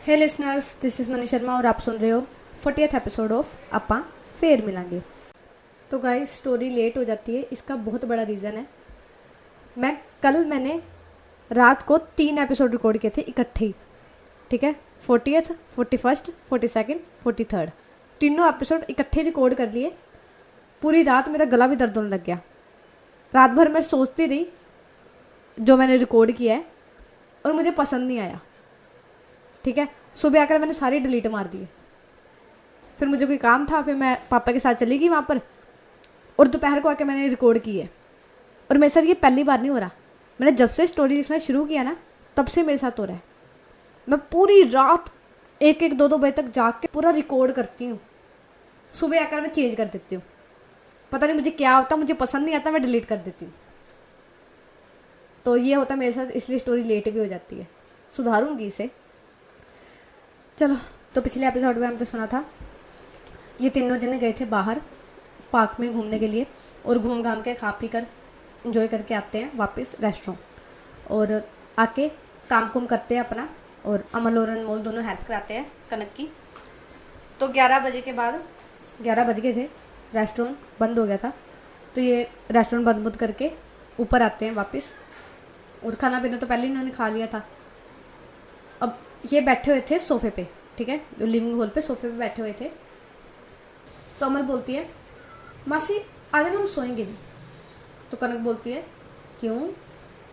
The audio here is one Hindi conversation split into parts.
Hey listeners, this is Mani Sharma और आप सुन रहे हो 40th एपिसोड ऑफ अपा फिर मिलांगे। तो गाइस, स्टोरी लेट हो जाती है, इसका बहुत बड़ा रीज़न है। मैंने रात को 3 एपिसोड रिकॉर्ड किए थे इकट्ठे ही, ठीक है। 40th, 41st, 42nd, 43rd तीनों एपिसोड इकट्ठे रिकॉर्ड कर लिए। पूरी रात मेरा गला भी दर्द होने लग गया। रात भर मैं सोचती रही जो मैंने रिकॉर्ड किया है और मुझे पसंद नहीं आया, ठीक है। सुबह आकर मैंने सारे डिलीट मार दिए। फिर मुझे कोई काम था, फिर मैं पापा के साथ चली गई वहाँ पर और दोपहर को आके मैंने रिकॉर्ड की है। और मेरे साथ ये पहली बार नहीं हो रहा, मैंने जब से स्टोरी लिखना शुरू किया ना तब से मेरे साथ हो रहा है। मैं पूरी रात 1-1, 2-2 बजे तक जाग के पूरा रिकॉर्ड करती हूँ। सुबह आकर मैं चेंज कर देती हूँ। पता नहीं मुझे क्या होता, मुझे पसंद नहीं आता, मैं डिलीट कर देती हूँ। तो ये होता है मेरे साथ, इसलिए स्टोरी लेट भी हो जाती है। सुधारूंगी इसे। चलो, तो पिछले एपिसोड में हमने सुना था ये तीनों जने गए थे बाहर पार्क में घूमने के लिए और घूम घाम के खा पी कर इंजॉय करके आते हैं वापस रेस्टोरेंट और आके काम कुम करते हैं अपना। और अमल और अनमोल दोनों हेल्प कराते हैं कनक की। तो 11 बजे के बाद, 11 बज गए थे, रेस्टोरेंट बंद हो गया था। तो ये रेस्टोरेंट बंद करके ऊपर आते हैं वापस। और खाना पीना तो पहले इन्होंने खा लिया था। अब ये बैठे हुए थे सोफ़े पे, ठीक है, जो लिविंग हॉल पे सोफ़े पे बैठे हुए थे। तो अमर बोलती है, मासी आज ना हम सोएंगे नहीं। तो कनक बोलती है, क्यों,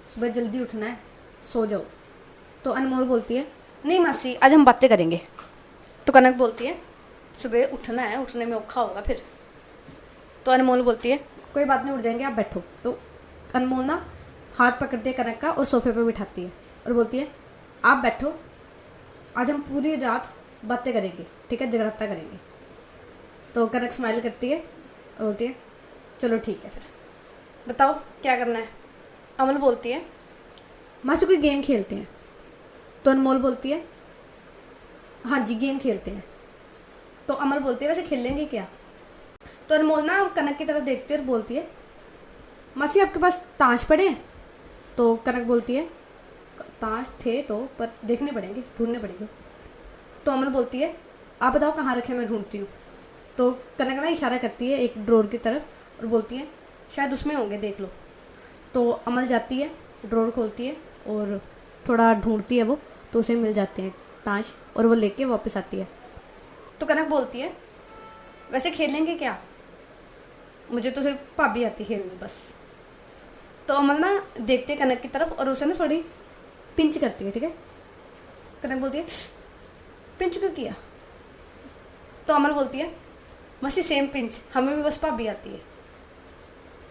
सुबह जल्दी उठना है, सो जाओ। तो अनमोल बोलती है, नहीं मासी आज हम बातें करेंगे। तो कनक बोलती है, सुबह उठना है, उठने में औखा होगा फिर। तो अनमोल बोलती है, कोई बात नहीं, उठ जाएंगे, आप बैठो। तो अनमोल ना हाथ पकड़ती है कनक का और सोफ़े पे बिठाती है और बोलती है, आप बैठो, आज हम पूरी रात बातें करेंगे, ठीक है, जगराता करेंगे। तो कनक स्माइल करती है और बोलती है, चलो ठीक है, फिर बताओ क्या करना है। अमल बोलती है, मासी कोई गेम खेलते हैं। तो अनमोल बोलती है, हाँ जी गेम खेलते हैं। तो अमल बोलती है, वैसे खेल लेंगे क्या। तो अनमोल ना कनक की तरफ देखती है और बोलती है, मासी आपके पास ताश पड़े हैं। तो कनक बोलती है, ताश थे तो, पर देखने पड़ेंगे, ढूंढने पड़ेंगे। तो अमल बोलती है, आप बताओ कहाँ रखे, मैं ढूंढती हूँ। तो कनक ना इशारा करती है एक ड्रॉर की तरफ और बोलती है, शायद उसमें होंगे, देख लो। तो अमल जाती है, ड्रॉर खोलती है और थोड़ा ढूंढती है वो, तो उसे मिल जाते हैं ताश और वो लेके वापस आती है। तो कनक बोलती है, वैसे खेलेंगे क्या, मुझे तो सिर्फ भाभी आती खेलनी बस। तो अमल ना देखती है कनक की तरफ और उसे ना थोड़ी पिंच करती है, ठीक है। कनक बोलती है, पिंच क्यों किया। तो अमल बोलती है, बस ही सेम पिंच, हमें भी बस भाभी आती है।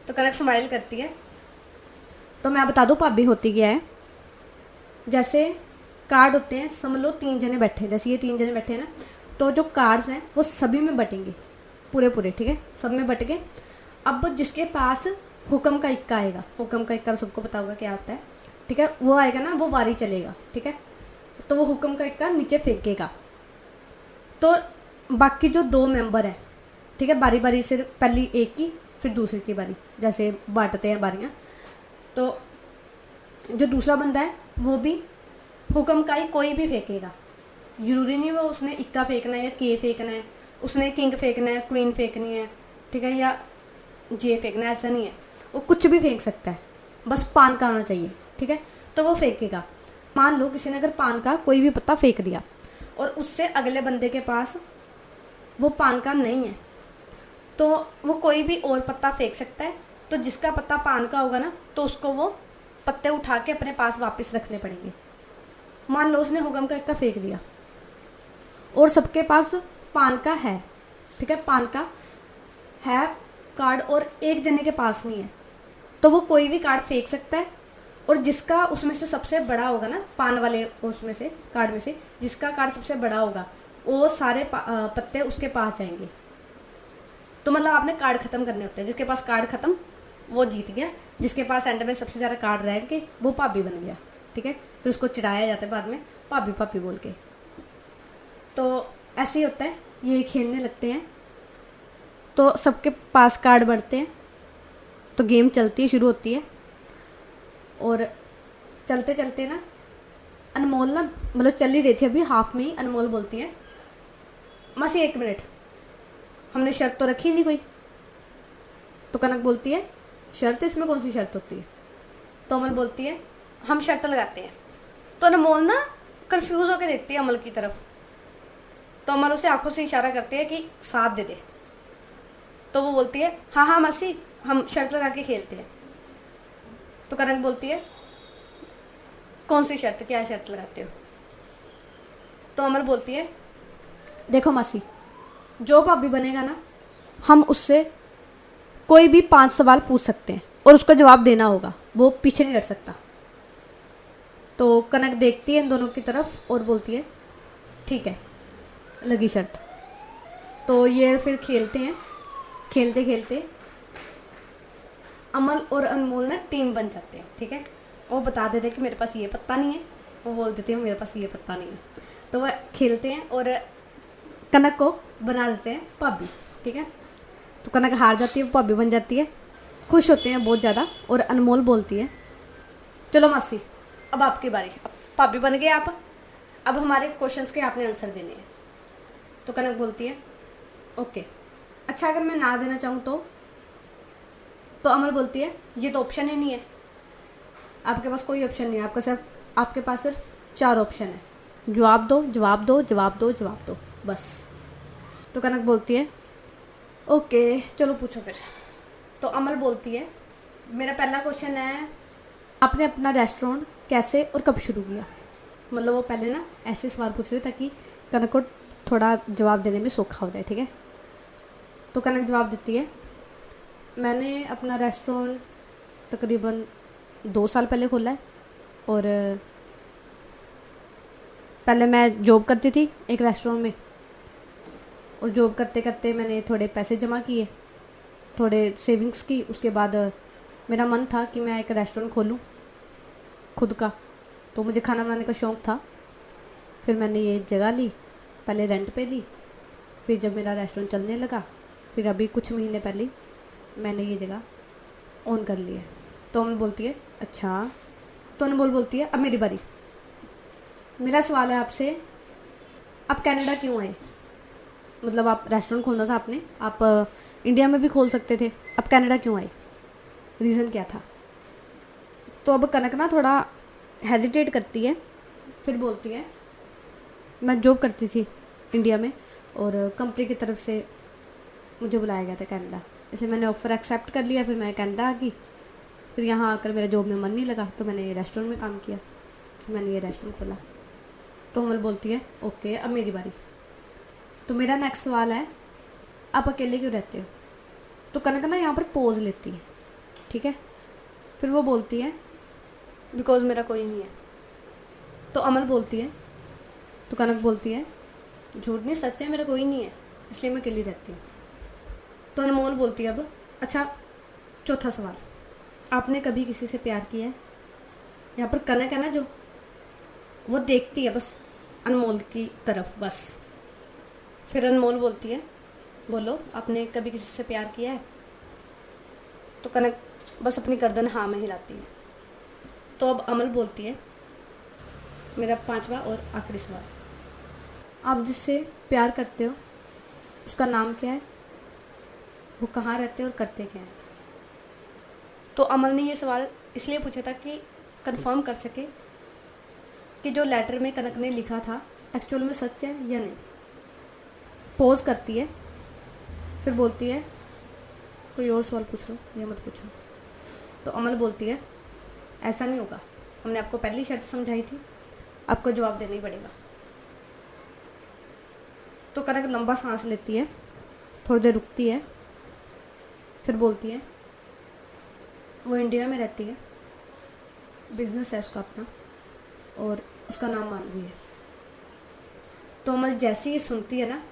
तो कनक स्माइल करती है। तो मैं बता दूँ भाभी होती क्या है। जैसे कार्ड होते हैं, समझ लो 3 जने बैठे हैं, जैसे ये 3 जने बैठे हैं ना, तो जो कार्ड्स हैं वो सभी में बटेंगे, पूरे, ठीक है, सब में बट गए। अब जिसके पास हुक्म का इक्का आएगा, हुक्म का इक्का सबको पता होगा क्या होता है, ठीक है, वो आएगा ना, वो वारी चलेगा, ठीक है। तो वो हुक्म का इक्का नीचे फेंकेगा। तो बाकी जो 2 मेंबर हैं, ठीक है, बारी बारी से पहली एक की फिर दूसरी की बारी, जैसे बांटते हैं बारियाँ। तो जो दूसरा बंदा है वो भी हुक्म का ही कोई भी फेंकेगा। ज़रूरी नहीं वो उसने इक्का फेंकना है या के फेंकना है, उसने किंग फेंकना है, क्वीन फेंकनी है, ठीक है, या जे फेंकना है, ऐसा नहीं है। वो कुछ भी फेंक सकता है, बस पान का आना चाहिए, ठीक है। तो वो फेंकेगा। मान लो किसी ने अगर पान का कोई भी पत्ता फेंक दिया और उससे अगले बंदे के पास वो पान का नहीं है, तो वो कोई भी और पत्ता फेंक सकता है। तो जिसका पत्ता पान का होगा ना, तो उसको वो पत्ते उठा के अपने पास वापस रखने पड़ेंगे। मान लो उसने हुक्म का इक्का फेंक दिया और सबके पास पान का है, ठीक है, पान का है कार्ड और एक जने के पास नहीं है, तो वो कोई भी कार्ड फेंक सकता है। और जिसका उसमें से सबसे बड़ा होगा ना, पान वाले उसमें से कार्ड में से जिसका कार्ड सबसे बड़ा होगा, वो सारे पत्ते उसके पास जाएंगे। तो मतलब आपने कार्ड ख़त्म करने होते हैं। जिसके पास कार्ड ख़त्म वो जीत गया, जिसके पास एंड में सबसे ज़्यादा कार्ड रह गए वो भाभी बन गया, ठीक है। फिर उसको चिढ़ाया जाता है बाद में भाभी भाभी बोल के। तो ऐसे ही होता है, ये खेलने लगते हैं तो सबके पास कार्ड बढ़ते हैं, तो गेम चलती है, शुरू होती है। और चलते चलते ना अनमोल ना मतलब चल ही रही थी अभी हाफ में ही, अनमोल बोलती है मासी 1 मिनट, हमने शर्त तो रखी नहीं कोई। तो कनक बोलती है शर्त, इसमें कौन सी शर्त होती है? तो अमल बोलती है हम शर्त लगाते हैं। तो अनमोल ना कंफ्यूज होकर देखती है अमल की तरफ। तो अमल उसे आंखों से इशारा करती है कि साथ दे दे। तो वो बोलती है हाँ हाँ मासी, हम शर्त लगा के खेलते हैं। तो कनक बोलती है कौन सी शर्त, क्या शर्त लगाते हो? तो अमल बोलती है देखो मासी, जो भाभी बनेगा ना, हम उससे कोई भी 5 सवाल पूछ सकते हैं और उसका जवाब देना होगा, वो पीछे नहीं हट सकता। तो कनक देखती है इन दोनों की तरफ और बोलती है ठीक है, लगी शर्त। तो ये फिर खेलते हैं। खेलते खेलते अमल और अनमोल ना टीम बन जाते हैं, ठीक है। वो बता देते कि मेरे पास ये पत्ता नहीं है, वो बोल देते हैं मेरे पास ये पत्ता नहीं है। तो वह खेलते हैं और कनक को बना देते हैं भाभी, ठीक है। तो कनक हार जाती है, भाभी बन जाती है। खुश होते हैं बहुत ज़्यादा। और अनमोल बोलती है चलो मासी, अब आपकी बारी, अब भाभी बन गए आप, अब हमारे क्वेश्चंस के आपने आंसर देने हैं। तो कनक बोलती है ओके, अच्छा अगर मैं ना देना चाहूँ तो अमल बोलती है ये तो ऑप्शन ही नहीं है, आपके पास कोई ऑप्शन नहीं है, आपके पास सिर्फ 4 ऑप्शन है, जवाब दो जवाब दो जवाब दो जवाब दो, बस। तो कनक बोलती है ओके चलो पूछो फिर। तो अमल बोलती है मेरा पहला क्वेश्चन है आपने अपना रेस्टोरेंट कैसे और कब शुरू किया? मतलब वो पहले ना ऐसे सवाल पूछ रहे ताकि कनक को थोड़ा जवाब देने में सौखा हो जाए, ठीक है। तो कनक जवाब देती है मैंने अपना रेस्टोरेंट तकरीबन 2 साल पहले खोला है, और पहले मैं जॉब करती थी एक रेस्टोरेंट में, और जॉब करते करते मैंने थोड़े पैसे जमा किए, थोड़े सेविंग्स की। उसके बाद मेरा मन था कि मैं एक रेस्टोरेंट खोलूं खुद का, तो मुझे खाना बनाने का शौक़ था। फिर मैंने ये जगह ली, पहले रेंट पे ली, फिर जब मेरा रेस्टोरेंट चलने लगा, फिर अभी कुछ महीने पहले मैंने ये जगह ऑन कर ली है। तो अनमोल बोलती है अच्छा। तो अनमोल बोलती है अब मेरी बारी, मेरा सवाल है आपसे, आप कनाडा क्यों आए? मतलब आप रेस्टोरेंट खोलना था आपने, आप इंडिया में भी खोल सकते थे, अब कनाडा क्यों आए, रीज़न क्या था? तो अब कनक ना थोड़ा हेजिटेट करती है, फिर बोलती है मैं जॉब करती थी इंडिया में, और कंपनी की तरफ से मुझे बुलाया गया था कनाडा, इसलिए मैंने ऑफ़र एक्सेप्ट कर लिया। फिर मैं कनाडा आ गई, फिर यहाँ आकर मेरा जॉब में मन नहीं लगा, तो मैंने रेस्टोरेंट में काम किया, फिर मैंने ये रेस्टोरेंट खोला। तो अमल बोलती है ओके अब मेरी बारी। तो मेरा नेक्स्ट सवाल है आप अकेले क्यों रहते हो? तो कनक ना यहाँ पर पोज लेती है, ठीक है। फिर वो बोलती है बिकॉज़ मेरा कोई नहीं है। तो अमल बोलती है, तो कनक बोलती है झूठ नहीं सच है, मेरा कोई नहीं है, इसलिए मैं अकेली रहती हूँ। तो अनमोल बोलती है अब अच्छा चौथा सवाल, आपने कभी किसी से प्यार किया है? यहाँ पर कनक है ना जो, वो देखती है बस अनमोल की तरफ बस। फिर अनमोल बोलती है बोलो आपने कभी किसी से प्यार किया है? तो कनक बस अपनी गर्दन हाँ में हिलाती है। तो अब अमल बोलती है मेरा 5वां और आखिरी सवाल, आप जिससे प्यार करते हो उसका नाम क्या है, वो कहाँ रहते हैं और करते क्या हैं? तो अमल ने ये सवाल इसलिए पूछा था कि कंफर्म कर सके कि जो लेटर में कनक ने लिखा था एक्चुअल में सच है या नहीं। पॉज करती है, फिर बोलती है कोई और सवाल पूछ लो, ये मत पूछो। तो अमल बोलती है ऐसा नहीं होगा, हमने आपको पहली शर्त समझाई थी, आपको जवाब देना ही पड़ेगा। तो कनक लंबा सांस लेती है, थोड़ी देर रुकती है, फिर बोलती है वो इंडिया में रहती है, बिजनेस है उसका अपना, और उसका नाम मानवी है। तो अमल जैसे ही सुनती है ना,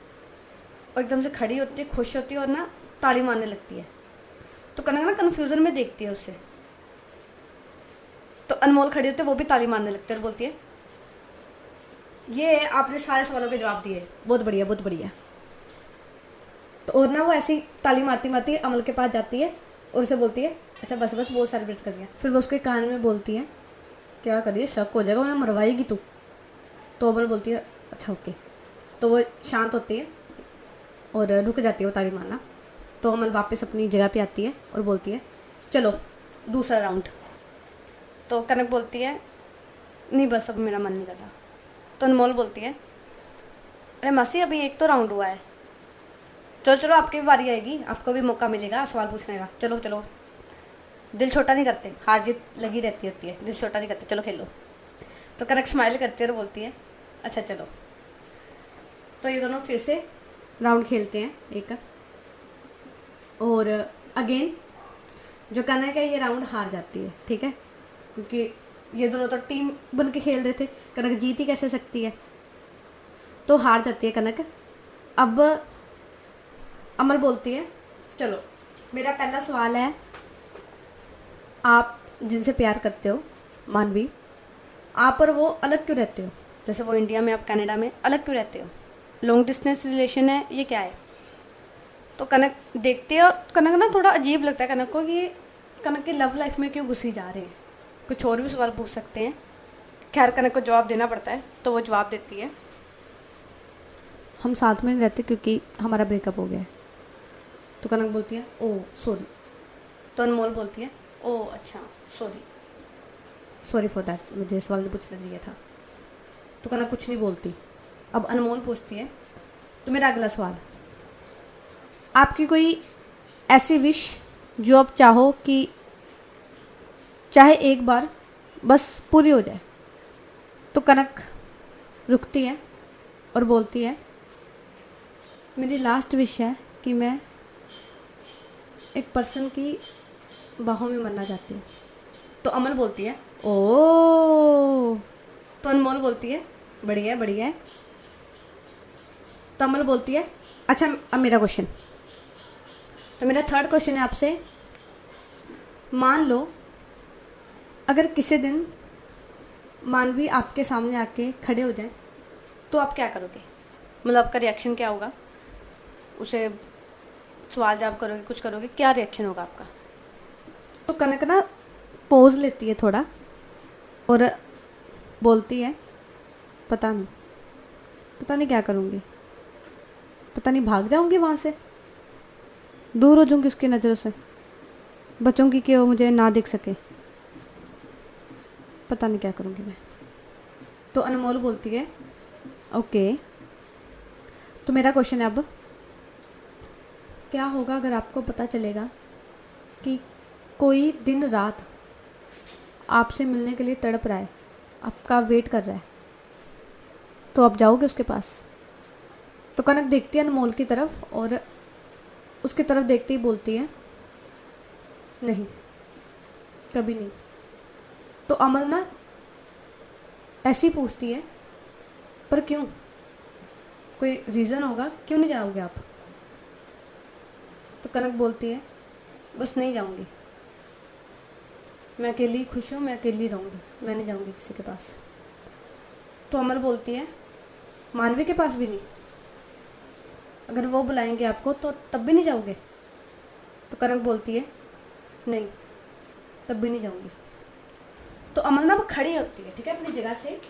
और एकदम से खड़ी होती है, खुश होती है और ना ताली मारने लगती है। तो कनक ना कन्फ्यूज़न में देखती है उससे। तो अनमोल खड़ी होती है, वो भी ताली मारने लगती है और बोलती है ये आपने सारे सवालों के जवाब दिए, बहुत बढ़िया बहुत बढ़िया। तो और ना वो ऐसी ताली मारती मारती अमल के पास जाती है और उसे बोलती है अच्छा बस बस बहुत सेलिब्रेट कर दिया। फिर वो उसके कान में बोलती है क्या करिए, शक हो जाएगा, उन्हें मरवाएगी तू। तो अमल बोलती है अच्छा ओके। तो वो शांत होती है और रुक जाती है वो ताली मारना। तो अमल वापस अपनी जगह पे आती है और बोलती है चलो दूसरा राउंड। तो कनक बोलती है नहीं बस अब मेरा मन नहीं कर रहा। तो अनमोल बोलती है अरे मासी अभी एक तो राउंड हुआ है, चलो चलो आपकी भी बारी आएगी, आपको भी मौका मिलेगा सवाल पूछने का, चलो चलो। दिल छोटा नहीं करते, हार जीत लगी रहती होती है, दिल छोटा नहीं करते, चलो खेलो। तो कनक स्माइल करती है और बोलती है अच्छा चलो। तो ये दोनों फिर से राउंड खेलते हैं एक। और अगेन जो कनक है ये राउंड हार जाती है, ठीक है, क्योंकि ये दोनों तो टीम बन के खेल रहे थे, कनक जीत ही कैसे सकती है। तो हार जाती है कनक। अब अमल बोलती है चलो मेरा पहला सवाल है, आप जिनसे प्यार करते हो मानवी, आप और वो अलग क्यों रहते हो? जैसे वो इंडिया में, आप कनाडा में, अलग क्यों रहते हो? लॉन्ग डिस्टेंस रिलेशन है, ये क्या है? तो कनक देखती है और कनक ना थोड़ा अजीब लगता है कनक को कि कनक की लव लाइफ में क्यों घुसी जा रहे हैं। कुछ और भी सवाल पूछ सकते हैं, खैर कनक को जवाब देना पड़ता है। तो वो जवाब देती है हम साथ में नहीं रहते क्योंकि हमारा ब्रेकअप हो गया है। तो कनक बोलती है ओ सॉरी। तो अनमोल बोलती है ओ अच्छा सॉरी फॉर दैट, मुझे सवाल नहीं पूछना चाहिए था। तो कनक कुछ नहीं बोलती। अब अनमोल पूछती है तो मेरा अगला सवाल, आपकी कोई ऐसी विश जो आप चाहो कि चाहे एक बार बस पूरी हो जाए? तो कनक रुकती है और बोलती है मेरी लास्ट विश है कि मैं एक पर्सन की बाहों में मरना चाहती हूँ। तो अमल बोलती है ओ। तो अनमोल बोलती है बढ़िया है बढ़िया है। तो अमल बोलती है अच्छा अब मेरा क्वेश्चन। तो मेरा थर्ड क्वेश्चन है आपसे, मान लो अगर किसी दिन मानवी आपके सामने आके खड़े हो जाए तो आप क्या करोगे? मतलब आपका रिएक्शन क्या होगा? उसे सवाल जवाब करोगे, कुछ करोगे, क्या रिएक्शन होगा आपका? तो कनक ना पोज लेती है थोड़ा और बोलती है पता नहीं क्या करूँगी, पता नहीं भाग जाऊँगी वहाँ से, दूर हो जाऊँगी उसकी नज़रों से, बचूँगी कि वो मुझे ना देख सके, पता नहीं क्या करूँगी मैं। तो अनमोल बोलती है ओके। तो मेरा क्वेश्चन है अब, क्या होगा अगर आपको पता चलेगा कि कोई दिन रात आपसे मिलने के लिए तड़प रहा है, आपका वेट कर रहा है, तो आप जाओगे उसके पास? तो कनक देखती है अनमोल की तरफ और उसकी तरफ देखते ही बोलती है नहीं, कभी नहीं। तो अमल ना ऐसी पूछती है पर क्यों? कोई रीज़न होगा, क्यों नहीं जाओगे आप? तो कनक बोलती है बस नहीं जाऊंगी, मैं अकेली खुश हूँ, मैं अकेली रहूँगी, मैं नहीं जाऊँगी किसी के पास। तो अमल बोलती है मानवी के पास भी नहीं? अगर वो बुलाएंगे आपको तो तब भी नहीं जाओगे? तो कनक बोलती है नहीं, तब भी नहीं जाऊँगी। तो अमल ना वो खड़ी होती है, ठीक है, अपनी जगह से,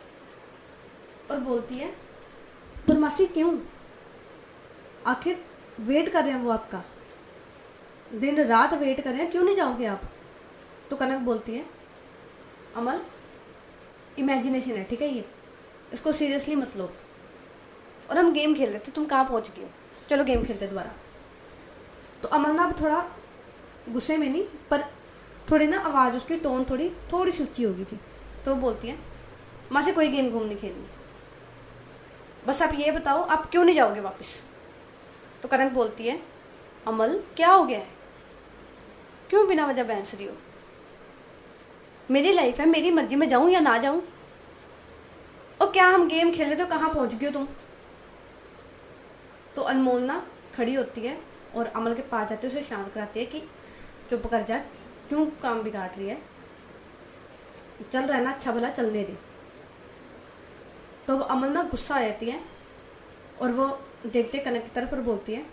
और बोलती है पर मासी क्यों? आखिर वेट कर रहे हैं वो आपका, दिन रात वेट कर रहे हैं, क्यों नहीं जाओगे आप? तो कनक बोलती है अमल इमेजिनेशन है, ठीक है, ये इसको सीरियसली मत लो, और हम गेम खेल रहे थे, तुम कहाँ पहुँच गए हो, चलो गेम खेलते दोबारा। तो अमल ना अब थोड़ा गुस्से में नहीं, पर थोड़ी ना आवाज़, उसकी टोन थोड़ी सी ऊँची हो गई थी। तो वो बोलती है माँ से कोई गेम नहीं खेलनी, बस आप ये बताओ आप क्यों नहीं जाओगे वापस? तो कनक बोलती है अमल क्या हो गया है, क्यों बिना वजह बहस रही हो? मेरी लाइफ है, मेरी मर्जी में जाऊँ या ना जाऊँ, और क्या हम गेम खेल रहे थे, कहाँ पहुँच गए हो तुम? तो अनमोल ना खड़ी होती है और अमल के पास जाती है, उसे शांत कराती है कि चुप कर जा, क्यों काम बिगाड़ रही है, चल रहा है ना अच्छा भला, चलने दे। तो वो अमल ना गुस्सा आ जाती है और वो देखते कनक की तरफ और बोलती है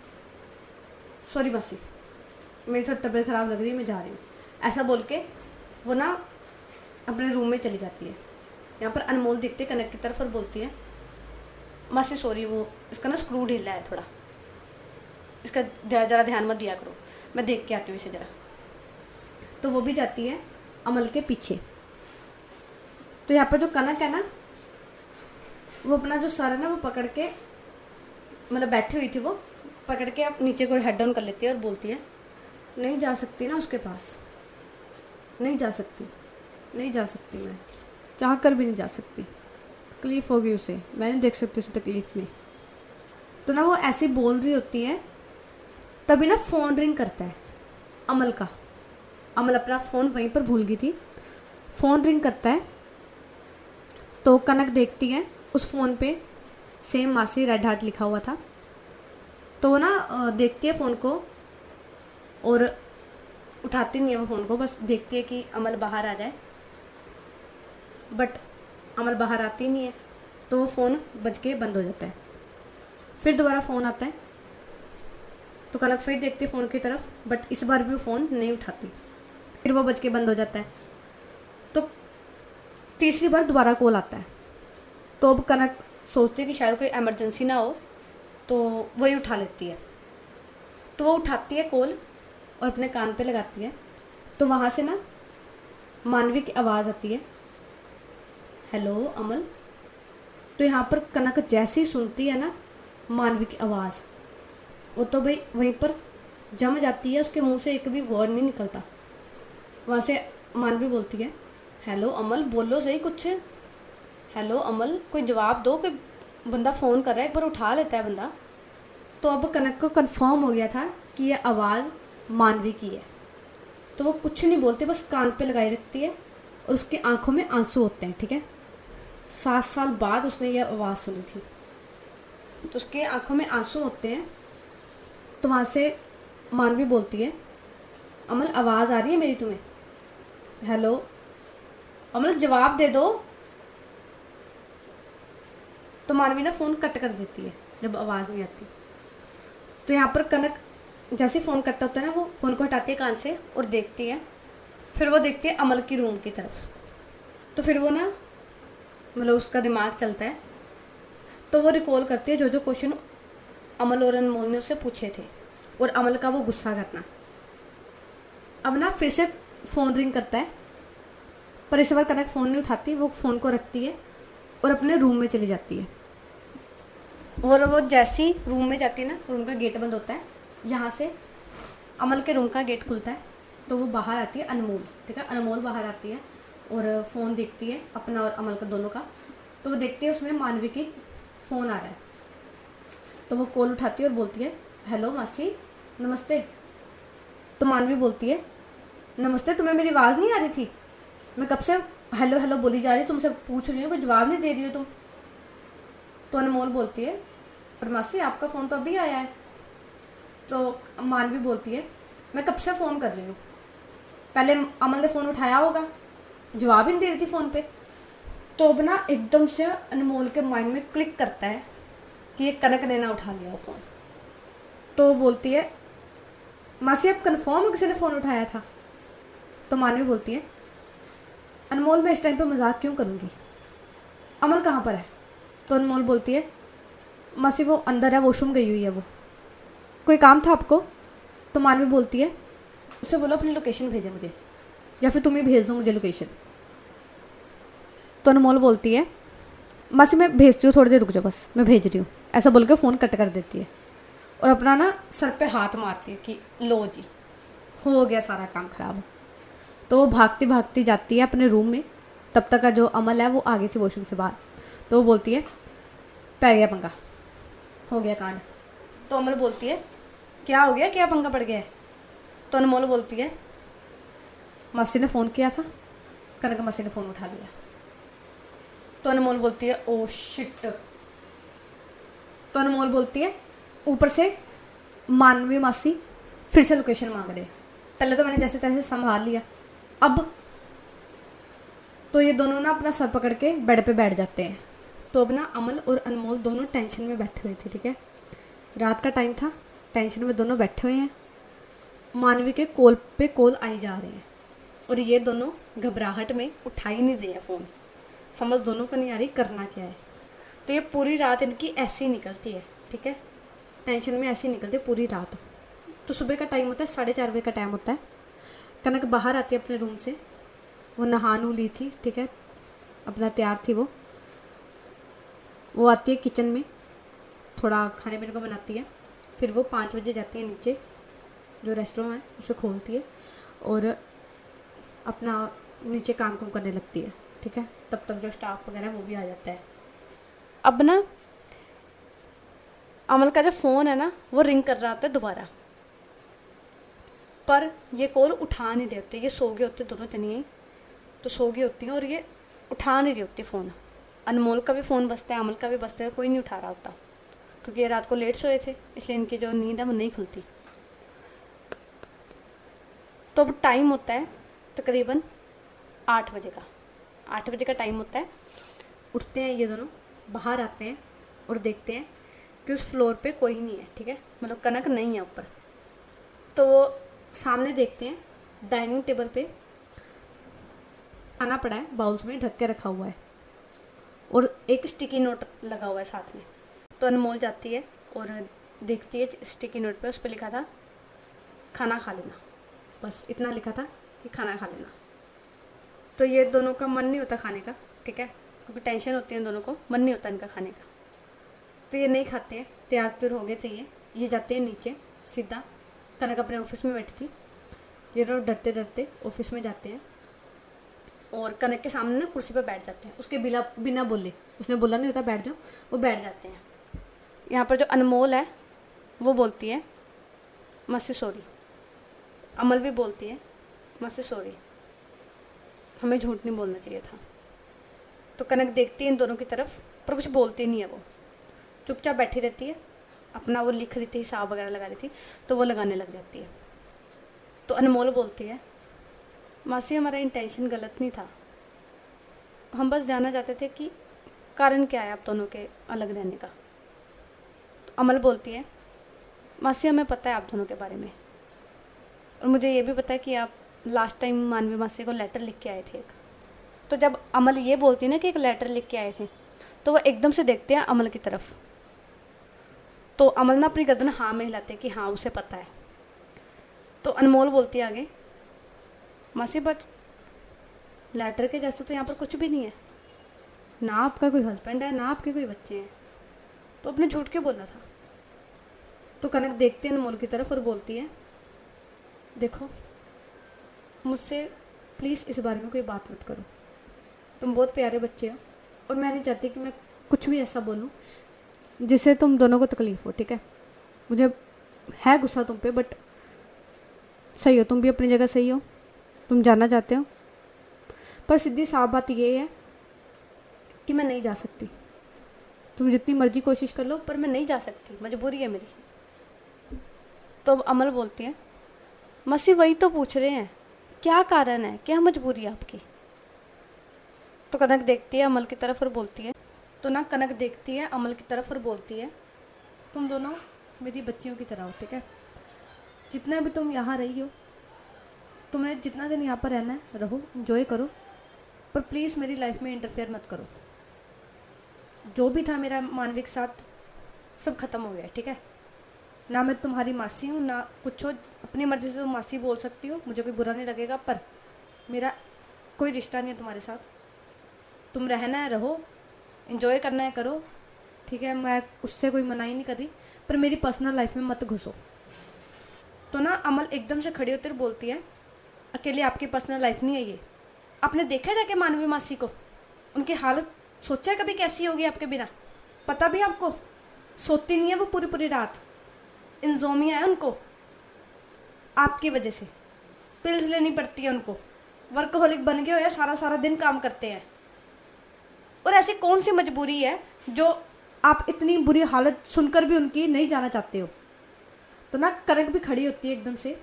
सॉरी मासी, मेरी थोड़ी तबीयत ख़राब लग रही है, मैं जा रही हूँ। ऐसा बोल के वो ना अपने रूम में चली जाती है। यहाँ पर अनमोल देखते कनक की तरफ और बोलती है मासी सॉरी, वो इसका ना स्क्रू ढीला है थोड़ा, इसका ज़रा ध्यान मत दिया करो, मैं देख के आती हूँ इसे ज़रा। तो वो भी जाती है अमल के पीछे। तो यहाँ पर जो कनक है ना, वो अपना जो सर है ना वो पकड़ के, मतलब बैठी हुई थी वो, पकड़ के अब नीचे को हेड डाउन कर लेती है और बोलती है नहीं जा सकती ना उसके पास, नहीं जा सकती, नहीं जा सकती, मैं चाह कर भी नहीं जा सकती, तकलीफ़ होगी उसे, मैं नहीं देख सकती उसे तकलीफ़ में। तो ना वो ऐसी बोल रही होती है, तभी ना फ़ोन रिंग करता है अमल का। अमल अपना फ़ोन वहीं पर भूल गई थी, फ़ोन रिंग करता है। तो कनक देखती है उस फ़ोन पे सेम मासी रेड हार्ट लिखा हुआ था। तो वो ना देखती है फ़ोन को और उठाती नहीं है वो फ़ोन को, बस देखती है कि अमल बाहर आ जाए, बट अमल बाहर आती नहीं है। तो वो फ़ोन बज के बंद हो जाता है। फिर दोबारा फ़ोन आता है, तो कनक फिर देखती है फ़ोन की तरफ, बट इस बार भी वो फ़ोन नहीं उठाती। फिर वो बज के बंद हो जाता है। तो तीसरी बार दोबारा कॉल आता है। तो अब कनक सोचती है कि शायद कोई इमरजेंसी ना हो, तो वही उठा लेती है। तो वो उठाती है कॉल और अपने कान पे लगाती है। तो वहाँ से ना मानवी की आवाज़ आती है, हेलो अमल। तो यहाँ पर कनक जैसे ही सुनती है ना मानवी की आवाज़, वो तो भाई वहीं पर जम जाती है, उसके मुंह से एक भी वर्ड नहीं निकलता। वहाँ से मानवी बोलती है, हेलो अमल, बोलो सही कुछ, हेलो अमल, कोई जवाब दो, कोई बंदा फ़ोन कर रहा है, एक बार उठा लेता है बंदा। तो अब कनक को कंफर्म हो गया था कि ये आवाज़ मानवी की है। तो वो कुछ नहीं बोलती, बस कान पे लगाई रखती है और उसकी आंखों में आंसू होते हैं। ठीक है, 7 साल बाद उसने ये आवाज़ सुनी थी, तो उसके आंखों में आंसू होते हैं। तो वहाँ से मानवी बोलती है, अमल आवाज़ आ रही है मेरी तुम्हें, हेलो अमल जवाब दे दो। तो मानवी ना फ़ोन कट कर देती है जब आवाज़ नहीं आती। तो यहाँ पर कनक जैसे फ़ोन कट होता है ना, वो फ़ोन को हटाती है कान से और देखती है। फिर वो देखती है अमल की रूम की तरफ। तो फिर वो ना, मतलब उसका दिमाग चलता है, तो वो रिकॉल करती है जो जो क्वेश्चन अमल और अनमोल ने उससे पूछे थे और अमल का वो गुस्सा करना। अब ना फिर से फ़ोन रिंग करता है, पर इस बार कनक फ़ोन नहीं उठाती, वो फ़ोन को रखती है और अपने रूम में चली जाती है। और वो जैसी रूम में जाती है ना, रूम का गेट बंद होता है, यहाँ से अमल के रूम का गेट खुलता है। तो वो बाहर आती है अनमोल। ठीक है, अनमोल बाहर आती है और फ़ोन देखती है अपना और अमल का दोनों का। तो वो देखती है उसमें मानवी की फ़ोन आ रहा है। तो वो कॉल उठाती है और बोलती है, हेलो मासी नमस्ते। तो मानवी बोलती है, नमस्ते, तुम्हें मेरी आवाज़ नहीं आ रही थी? मैं कब से हेलो हेलो बोली जा रही, तुमसे पूछ रही हूँ, कोई जवाब नहीं दे रही हो तुम। तो अनमोल बोलती है, पर मासी आपका फ़ोन तो अभी आया है। तो मानवी बोलती है, मैं कब से फ़ोन कर रही हूँ, पहले अमल ने फ़ोन उठाया होगा, जवाब ही नहीं दे रही थी फ़ोन पे। तो अब ना एकदम से अनमोल के माइंड में क्लिक करता है कि ये कनक ने ना उठा लिया वो फ़ोन। तो बोलती है, मासी आप कन्फर्म हो किसी ने फ़ोन उठाया था? तो मानवी बोलती है, अनमोल मैं इस टाइम पे मजाक क्यों करूँगी, अमल कहाँ पर है? तो अनमोल बोलती है, मासी वो अंदर है, वॉशरूम गई हुई है वो, कोई काम था आपको? तो मानवी बोलती है, उससे बोलो अपनी लोकेशन भेजे मुझे, या फिर तुम ही भेज दो मुझे लोकेशन। तो अनमोल बोलती है, मासी मैं भेजती हूँ, थोड़ी देर रुक जाओ बस, मैं भेज रही हूँ, ऐसा बोल के फ़ोन कट कर देती है और अपना ना सर पे हाथ मारती है कि लो जी, हो गया सारा काम ख़राब। तो वो भागती भागती जाती है अपने रूम में। तब तक का जो अमल है वो आगे से वॉशरूम से बाहर। तो वो बोलती है, पै गया पंगा, हो गया कांड। तो अमल बोलती है, क्या हो गया, क्या पंगा पड़ गया है? तो अनमोल बोलती है, मासी ने फ़ोन किया था, कनक मासी ने फ़ोन उठा लिया। तो अनमोल बोलती है, ओ शिट। तो अनमोल बोलती है, ऊपर से मानवी मासी फिर से लोकेशन मांग रहे हैं, पहले तो मैंने जैसे तैसे संभाल लिया, अब तो ये दोनों ना अपना सर पकड़ के बेड पे बैठ जाते हैं। तो अब ना अमल और अनमोल दोनों टेंशन में बैठे हुए थे। ठीक है, रात का टाइम था, टेंशन में दोनों बैठे हुए हैं। मानवी के कॉल पे कॉल आई जा रहे हैं और ये दोनों घबराहट में उठा ही नहीं रहे हैं फ़ोन। समझ दोनों को नहीं आ रही करना क्या है। तो ये पूरी रात इनकी ऐसी निकलती है, ठीक है, टेंशन में ऐसी निकलती है पूरी रात। तो सुबह का टाइम होता है, 4:30 बजे का टाइम होता है। कनक बाहर आती है अपने रूम से, वो नहा नू ली थी, ठीक है, अपना तैयार थी वो आती है किचन में, थोड़ा खाने पीने को बनाती है। फिर वो 5 बजे जाती है नीचे, जो रेस्टोरेंट है उसे खोलती है और अपना नीचे काम करने लगती है, ठीक है। तब तक जो स्टाफ वगैरह वो भी आ जाता है। अब ना अमल का जो फ़ोन है ना वो रिंग कर रहा होता है दोबारा, पर ये कॉल उठा नहीं रहे होते, ये सो गए होते दोनों जनिए, तो सो गई होती हैं और ये उठा नहीं रही होती फ़ोन। अनमोल का भी फ़ोन बजता है, अमल का भी बजता है, कोई नहीं उठा रहा होता, क्योंकि ये रात को लेट सोए थे, इसलिए इनकी जो नींद है वो नहीं खुलती। तो अब टाइम होता है तकरीबन 8 बजे का, 8 बजे का टाइम होता है। उठते हैं ये दोनों, बाहर आते हैं और देखते हैं कि उस फ्लोर पे कोई नहीं है, ठीक है, मतलब कनक नहीं है ऊपर। तो वो सामने देखते हैं डाइनिंग टेबल पे खाना पड़ा है, बाउल्स में ढक के रखा हुआ है और एक स्टिकी नोट लगा हुआ है साथ में। तो अनमोल जाती है और देखती है स्टिकी नोट पे, उस पर लिखा था खाना खा लेना, बस इतना लिखा था कि खाना खा लेना। तो ये दोनों का मन नहीं होता खाने का, ठीक है, क्योंकि टेंशन होती है इन दोनों को, मन नहीं होता इनका खाने का। तो ये नहीं खाते हैं, तैयार हो गए थे ये जाते हैं नीचे सीधा। कनक अपने ऑफिस में बैठी थी, ये लोग डरते डरते ऑफिस में जाते हैं और कनक के सामने ना कुर्सी पर बैठ जाते हैं, उसके बिना बोले, उसने बोला नहीं होता बैठ जाओ, वो बैठ जाते हैं। यहाँ पर जो अनमोल है वो बोलती है मस्सी सॉरी, अमल भी बोलती है मस्सी सॉरी, हमें झूठ नहीं बोलना चाहिए था। तो कनक देखती है इन दोनों की तरफ, पर कुछ बोलती नहीं है, वो चुपचाप बैठी रहती है, अपना वो लिख रही थी, हिसाब वगैरह लगा रही थी, तो वो लगाने लग जाती है। तो अनमोल बोलती है मासी हमारा इंटेंशन गलत नहीं था, हम बस जानना चाहते थे कि कारण क्या है आप दोनों के अलग रहने का। तो अमल बोलती है मासी हमें पता है आप दोनों के बारे में, और मुझे ये भी पता है कि आप लास्ट टाइम मानवी मासी को लेटर लिख के आए थे एक। तो जब अमल ये बोलती है ना कि एक लेटर लिख के आए थे, तो वो एकदम से देखते हैं अमल की तरफ। तो अमल ना अपनी गर्दन हाँ में हिलाते कि हाँ उसे पता है। तो अनमोल बोलती है आगे मासी बट लेटर के जैसे तो यहाँ पर कुछ भी नहीं है, ना आपका कोई हस्बैंड है ना आपके कोई बच्चे हैं, तो अपने झूठ क्यों बोला था। तो कनक देखती है अनमोल की तरफ और बोलती है देखो मुझसे प्लीज़ इस बारे में कोई बात मत करो, तुम बहुत प्यारे बच्चे हो और मैं नहीं चाहती कि मैं कुछ भी ऐसा बोलूँ जिससे तुम दोनों को तकलीफ़ हो, ठीक है। मुझे है गुस्सा तुम पे, बट सही हो, तुम भी अपनी जगह सही हो, तुम जाना चाहते हो, पर सीधी साफ बात ये है कि मैं नहीं जा सकती, तुम जितनी मर्जी कोशिश कर लो पर मैं नहीं जा सकती, मजबूरी है मेरी। तो अब अमल बोलती है मसी वही तो पूछ रहे हैं, क्या कारण है, क्या मजबूरी है आपकी। तो कनक देखती है अमल की तरफ और बोलती है, तो ना कनक देखती है अमल की तरफ और बोलती है तुम दोनों मेरी बच्चियों की तरह हो, ठीक है, जितना भी तुम यहाँ रही हो, तुम्हें जितना दिन यहाँ पर रहना है रहो, एंजॉय करो, पर प्लीज़ मेरी लाइफ में इंटरफेयर मत करो। जो भी था मेरा मानवी के साथ सब ख़त्म हो गया, ठीक है, ना मैं तुम्हारी मासी हूँ ना कुछ हो, अपनी मर्ज़ी से तुम मासी बोल सकती हो, मुझे कोई बुरा नहीं लगेगा, पर मेरा कोई रिश्ता नहीं है तुम्हारे साथ। तुम रहना है रहो, एंजॉय करना है करो, ठीक है, मैं उससे कोई मना ही नहीं कर रही, पर मेरी पर्सनल लाइफ में मत घुसो। तो ना अमल एकदम से खड़ी होकर बोलती है अकेले आपकी पर्सनल लाइफ नहीं है ये, आपने देखा है जाके मानवी मासी को, उनकी हालत सोचा है कभी कैसी होगी आपके बिना, पता भी आपको, सोती नहीं है वो पूरी पूरी रात, इंजोमिया है उनको, आपकी वजह से पिल्स लेनी पड़ती है उनको, वर्कहोलिक बन गए हो या सारा सारा दिन काम करते हैं, और ऐसी कौन सी मजबूरी है जो आप इतनी बुरी हालत सुनकर भी उनकी नहीं जाना चाहते हो। तो ना कनक भी खड़ी होती है एकदम से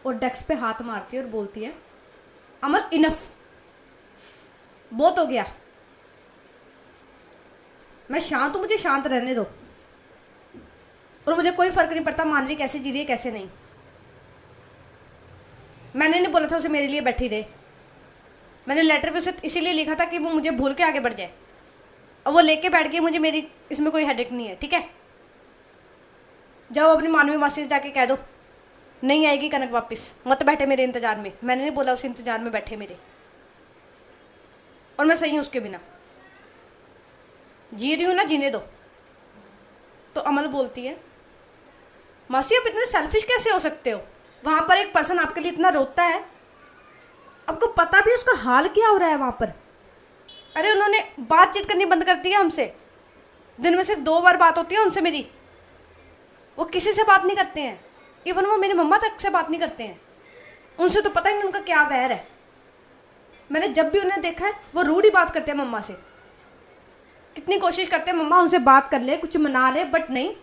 और डेस्क पे हाथ मारती है और बोलती है अमल इनफ, बहुत हो गया, मैं शांत हूँ, मुझे शांत रहने दो, और मुझे कोई फर्क नहीं पड़ता मानवी कैसे जी रही है कैसे नहीं, मैंने नहीं बोला था उसे मेरे लिए बैठी रहे, मैंने लेटर पे उसे इसीलिए लिखा था कि वो मुझे भूल के आगे बढ़ जाए, अब वो लेके बैठ गई, मुझे मेरी इसमें कोई हेडेक नहीं है, ठीक है। जाओ अपनी मानवी मासी से जाके कह दो नहीं आएगी कनक वापस, मत बैठे मेरे इंतजार में। मैंने नहीं बोला उस इंतजार में बैठे मेरे, और मैं सही हूँ उसके बिना, जी रही हूँ ना, जीने दो। तो अमल बोलती है मासी आप इतने सेल्फिश कैसे हो सकते हो, वहाँ पर एक पर्सन आपके लिए इतना रोता है, आपको पता भी उसका हाल क्या हो रहा है वहाँ पर। अरे उन्होंने बातचीत करनी बंद कर दी है हमसे, दिन में सिर्फ 2 बार बात होती है उनसे मेरी, वो किसी से बात नहीं करते हैं, इवन वो मेरी मम्मा तक से बात नहीं करते हैं। उनसे तो पता ही नहीं उनका क्या वैर है। मैंने जब भी उन्हें देखा है वो रूड ही बात करते हैं मम्मा से, कितनी कोशिश करते हैं मम्मा उनसे बात कर ले, कुछ मना ले, बट नहीं।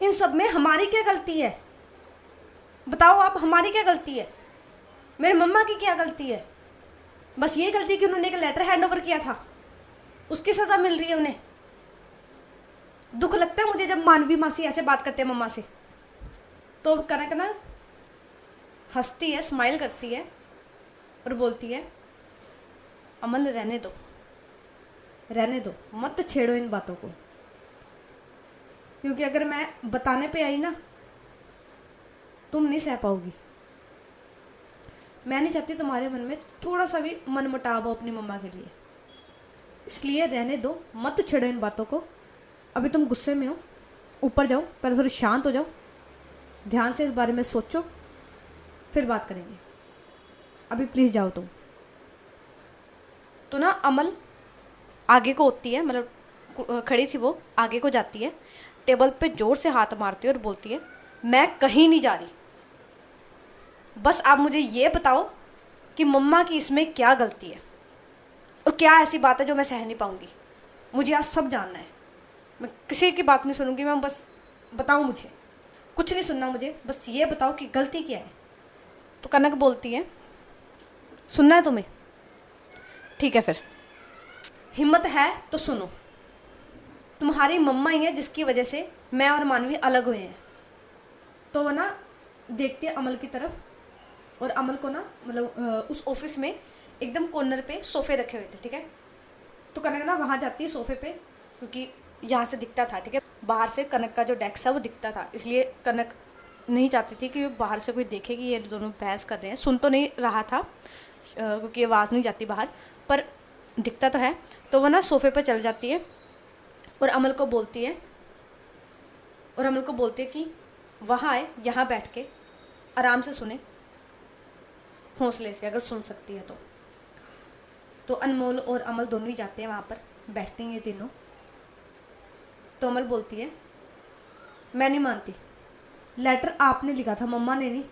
इन सब में हमारी क्या गलती है बताओ आप, हमारी क्या गलती है, मेरे मम्मा की क्या गलती है? बस ये गलती कि उन्होंने एक लेटर हैंड ओवर किया था, उसकी सज़ा मिल रही है उन्हें। दुख लगता है मुझे जब मानवी मासी ऐसे बात करते हैं मम्मा से। तो कनक ना हंसती है, स्माइल करती है और बोलती है अमल रहने दो, रहने दो, मत छेड़ो इन बातों को, क्योंकि अगर मैं बताने पे आई ना तुम नहीं सह पाओगी। मैं नहीं चाहती तुम्हारे मन में थोड़ा सा भी मनमुटाव हो अपनी मम्मा के लिए, इसलिए रहने दो, मत छेड़ो इन बातों को। अभी तुम गुस्से में हो, ऊपर जाओ, पहले थोड़ी शांत हो जाओ, ध्यान से इस बारे में सोचो, फिर बात करेंगे। अभी प्लीज़ जाओ तुम। तो ना अमल आगे को होती है, मतलब खड़ी थी वो, आगे को जाती है, टेबल पे जोर से हाथ मारती है और बोलती है मैं कहीं नहीं जा रही, बस आप मुझे ये बताओ कि मम्मा की इसमें क्या गलती है और क्या ऐसी बात है जो मैं सह नहीं पाऊँगी। मुझे आज सब जानना है, मैं किसी की बात नहीं सुनूंगी, मैं बस बताओ मुझे, कुछ नहीं सुनना मुझे, बस ये बताओ कि गलती क्या है। तो कनक बोलती है सुनना है तुम्हें, ठीक है फिर, हिम्मत है तो सुनो। तुम्हारी मम्मा ही है जिसकी वजह से मैं और मानवी अलग हुए हैं। तो वो ना देखती है अमल की तरफ, और अमल को ना मतलब उस ऑफिस में एकदम कॉर्नर पे सोफ़े रखे हुए थे, ठीक है। तो कनक ना वहाँ जाती है सोफ़े पे, क्योंकि यहाँ से दिखता था, ठीक है, बाहर से कनक का जो डेस्क है वो दिखता था, इसलिए कनक नहीं चाहती थी कि बाहर से कोई देखे कि ये दोनों बहस कर रहे हैं। सुन तो नहीं रहा था क्योंकि आवाज़ नहीं जाती बाहर, पर दिखता तो है। तो वो ना सोफ़े पे चल जाती है और अमल को बोलती है, कि वहाँ आए, यहाँ बैठ के आराम से सुने, हौसले से, अगर सुन सकती है तो। तो अनमोल और अमल दोनों ही जाते हैं वहाँ पर, बैठते हैं ये तीनों। तो अमल बोलती है मैं नहीं मानती, लेटर आपने लिखा था, मम्मा ने नहीं,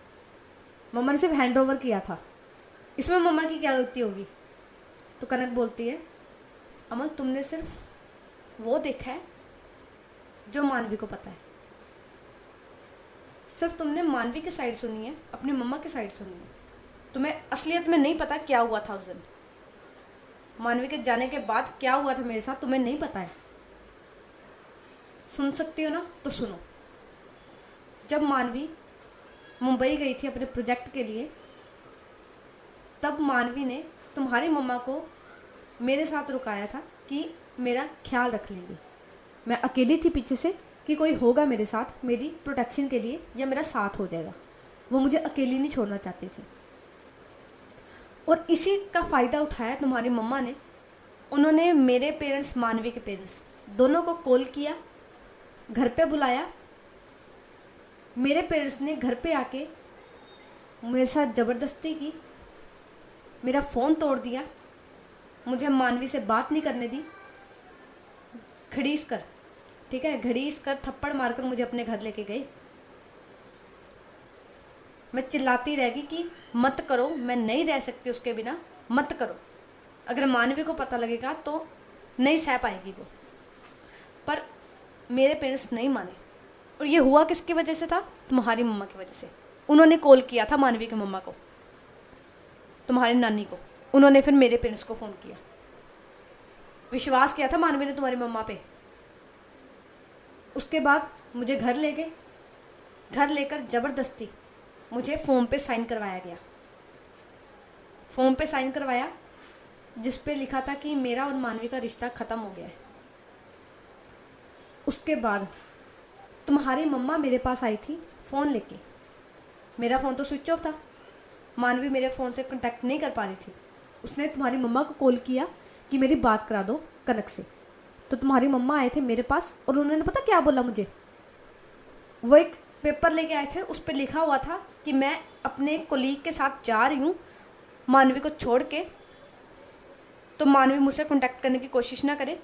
मम्मा ने सिर्फ हैंड ओवर किया था, इसमें मम्मा की क्या गलती होगी। तो कनक बोलती है अमल तुमने सिर्फ वो देखा है जो मानवी को पता है, सिर्फ तुमने मानवी की साइड सुनी है, अपनी मम्मा की साइड सुनी है, तुम्हें असलियत में नहीं पता क्या हुआ था उस दिन, मानवी के जाने के बाद क्या हुआ था मेरे साथ तुम्हें नहीं पता है। सुन सकती हो ना तो सुनो। जब मानवी मुंबई गई थी अपने प्रोजेक्ट के लिए, तब मानवी ने तुम्हारी मम्मा को मेरे साथ रुकाया था कि मेरा ख्याल रख लेंगे। मैं अकेली थी पीछे से कि कोई होगा मेरे साथ मेरी प्रोटेक्शन के लिए, या मेरा साथ हो जाएगा, वो मुझे अकेली नहीं छोड़ना चाहती थी। और इसी का फ़ायदा उठाया तुम्हारी मम्मा ने, उन्होंने मेरे पेरेंट्स, मानवी के पेरेंट्स दोनों को कॉल किया, घर पे बुलाया। मेरे पेरेंट्स ने घर पे आके मेरे साथ ज़बरदस्ती की, मेरा फ़ोन तोड़ दिया, मुझे मानवी से बात नहीं करने दी, घड़ीस कर, ठीक है, घड़ीस कर, थप्पड़ मारकर मुझे अपने घर लेके गए। मैं चिल्लाती रहेगी कि मत करो, मैं नहीं रह सकती उसके बिना, मत करो। अगर मानवी को पता लगेगा तो नहीं सह पाएगी वो। पर मेरे पेरेंट्स नहीं माने, और ये हुआ किसकी वजह से था? तुम्हारी मम्मा की वजह से। उन्होंने कॉल किया था मानवी की मम्मा को, तुम्हारी नानी को, उन्होंने फिर मेरे पेरेंट्स को फ़ोन किया। विश्वास किया था मानवी ने तुम्हारी मम्मा पे। उसके बाद मुझे घर ले गए, घर लेकर ज़बरदस्ती मुझे फॉर्म पे साइन करवाया गया। फॉर्म पे साइन करवाया जिस पे लिखा था कि मेरा और मानवी का रिश्ता ख़त्म हो गया है। उसके बाद तुम्हारी मम्मा मेरे पास आई थी फ़ोन लेके। मेरा फ़ोन तो स्विच ऑफ था, मानवी मेरे फ़ोन से कांटेक्ट नहीं कर पा रही थी। उसने तुम्हारी मम्मा को कॉल किया कि मेरी बात करा दो कनक से। तो तुम्हारी मम्मा आए थे मेरे पास और उन्होंने पता क्या बोला मुझे, वो एक पेपर लेके आए थे, उस पर लिखा हुआ था कि मैं अपने कोलीग के साथ जा रही हूँ मानवी को छोड़ के, तो मानवी मुझसे कांटेक्ट करने की कोशिश ना करे,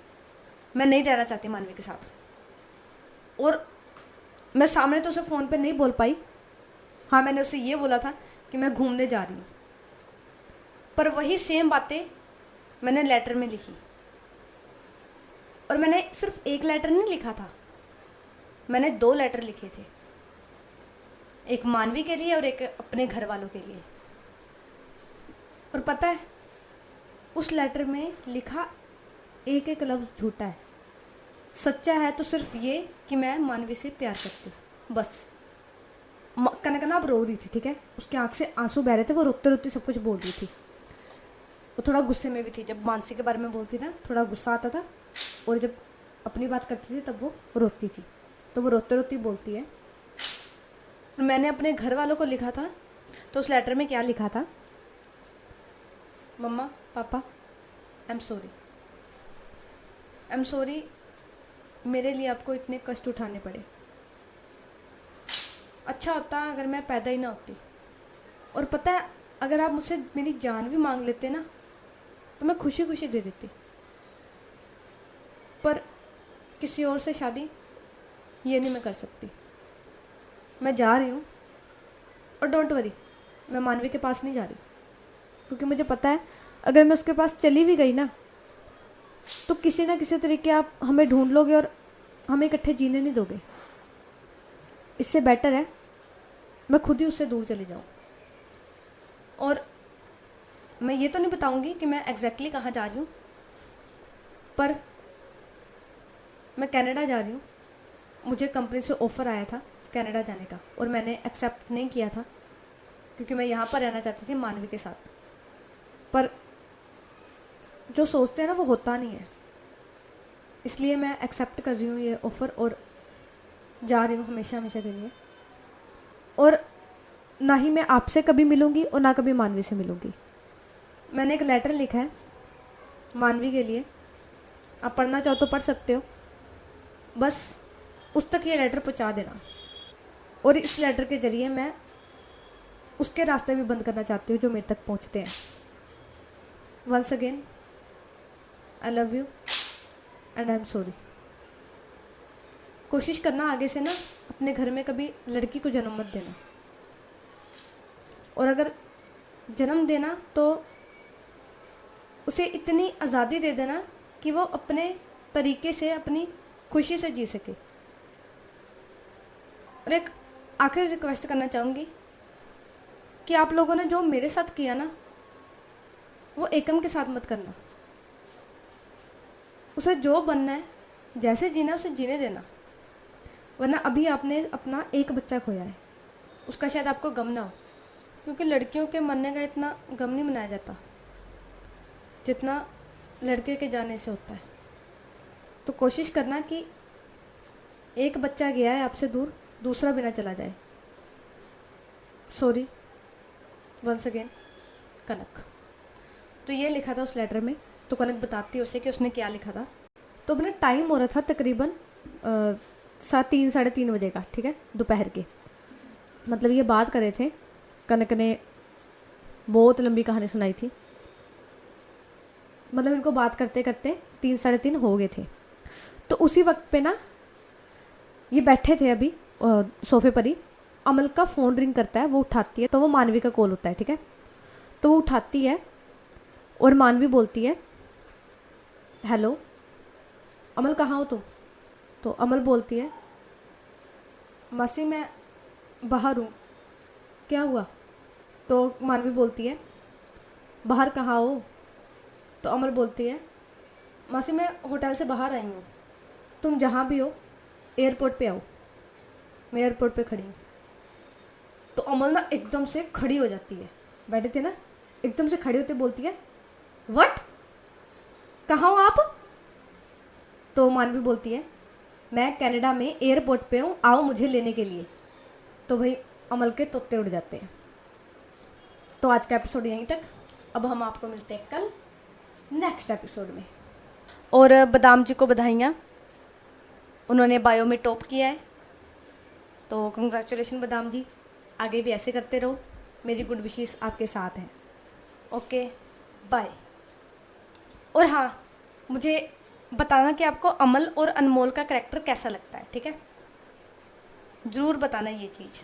मैं नहीं रहना चाहती मानवी के साथ। और मैं सामने तो उसे फ़ोन पे नहीं बोल पाई। हाँ, मैंने उसे ये बोला था कि मैं घूमने जा रही हूँ, पर वही सेम बातें मैंने लेटर में लिखी। और मैंने सिर्फ एक लेटर नहीं लिखा था, मैंने 2 लेटर लिखे थे, एक मानवी के लिए और एक अपने घर वालों के लिए। और पता है, उस लेटर में लिखा एक एक लफ्ज़ झूठा है, सच्चा है तो सिर्फ ये कि मैं मानवी से प्यार करती हूँ, बस। कनक ना अब रो रही थी, ठीक है, उसकी आँख से आंसू बह रहे थे, वो रोते रोते सब कुछ बोल रही थी। वो थोड़ा गुस्से में भी थी, जब मानसी के बारे में बोलती ना थोड़ा गुस्सा आता था, और जब अपनी बात करती थी तब वो रोती थी। तो वो रोते रोते बोलती है। मैंने अपने घर वालों को लिखा था, तो उस लेटर में क्या लिखा था, मम्मा पापा आई एम सॉरी मेरे लिए आपको इतने कष्ट उठाने पड़े। अच्छा होता अगर मैं पैदा ही ना होती। और पता है, अगर आप मुझसे मेरी जान भी मांग लेते ना तो मैं खुशी खुशी दे देती, पर किसी और से शादी ये नहीं मैं कर सकती। मैं जा रही हूँ, और डोंट वरी, मैं मानवी के पास नहीं जा रही, क्योंकि मुझे पता है अगर मैं उसके पास चली भी गई ना तो किसी ना किसी तरीके आप हमें ढूंढ लोगे और हमें इकट्ठे जीने नहीं दोगे। इससे बेटर है मैं खुद ही उससे दूर चली जाऊँ। और मैं ये तो नहीं बताऊँगी कि मैं एग्जैक्टली कहाँ जा रही हूँ, पर मैं कनाडा जा रही हूँ। मुझे कंपनी से ऑफ़र आया था कनाडा जाने का, और मैंने एक्सेप्ट नहीं किया था क्योंकि मैं यहाँ पर रहना चाहती थी मानवी के साथ। पर जो सोचते हैं ना वो होता नहीं है, इसलिए मैं एक्सेप्ट कर रही हूँ ये ऑफ़र और जा रही हूँ हमेशा हमेशा के लिए। और ना ही मैं आपसे कभी मिलूँगी और ना कभी मानवी से मिलूँगी। मैंने एक लेटर लिखा है मानवी के लिए, आप पढ़ना चाहो तो पढ़ सकते हो, बस उस तक ये लेटर पहुँचा देना। और इस लेटर के ज़रिए मैं उसके रास्ते भी बंद करना चाहती हूँ जो मेरे तक पहुँचते हैं। Once again I love you and I am sorry. कोशिश करना आगे से ना अपने घर में कभी लड़की को जन्म मत देना, और अगर जन्म देना तो उसे इतनी आज़ादी दे देना कि वो अपने तरीके से अपनी खुशी से जी सके। और एक आखिरी रिक्वेस्ट करना चाहूँगी कि आप लोगों ने जो मेरे साथ किया ना वो एकम के साथ मत करना। उसे जो बनना है, जैसे जीना है उसे जीने देना, वरना अभी आपने अपना एक बच्चा खोया है, उसका शायद आपको गम ना हो, क्योंकि लड़कियों के मरने का इतना गम नहीं मनाया जाता जितना लड़के के जाने से होता है। तो कोशिश करना कि एक बच्चा गया है आपसे दूर, दूसरा भी ना चला जाए। सॉरी वंस अगेन कनक। तो ये लिखा था उस लेटर में। तो कनक बताती है उसे कि उसने क्या लिखा था। तो अपना टाइम हो रहा था तकरीबन 3 साढ़े 3 बजे का, ठीक है, दोपहर के। मतलब ये बात कर रहे थे, कनक ने बहुत लंबी कहानी सुनाई थी। मतलब इनको बात करते करते 3 साढ़े 3 हो गए थे। तो उसी वक्त पे ना ये बैठे थे अभी सोफे पर ही, अमल का फ़ोन रिंग करता है, वो उठाती है तो वो मानवी का कॉल होता है, ठीक है। तो वो उठाती है और मानवी बोलती है हेलो अमल कहाँ हो तुम। तो अमल बोलती है मासी मैं बाहर हूँ, क्या हुआ। तो मानवी बोलती है बाहर कहाँ हो। तो अमल बोलती है मासी मैं होटल से बाहर आई हूँ, तुम जहाँ भी हो एयरपोर्ट पे आओ, मैं एयरपोर्ट पे खड़ी हूँ। तो अमल ना एकदम से खड़ी हो जाती है, बैठे थे ना, एकदम से खड़ी होते बोलती है व्हाट, कहाँ हो आप? तो मानवी बोलती है मैं कनाडा में एयरपोर्ट पे हूँ, आओ मुझे लेने के लिए। तो भाई अमल के तोते उड़ जाते हैं। तो आज का एपिसोड यहीं तक। अब हम आपको मिलते हैं कल नेक्स्ट एपिसोड में। और बादाम जी को बधाइयाँ, उन्होंने बायो में टॉप किया है, तो कंग्रेचुलेशन बादाम जी, आगे भी ऐसे करते रहो, मेरी गुड विशेस आपके साथ हैं। Okay bye. और हाँ, मुझे बताना कि आपको अमल और अनमोल का करैक्टर कैसा लगता है, ठीक है? ज़रूर बताना ये चीज़।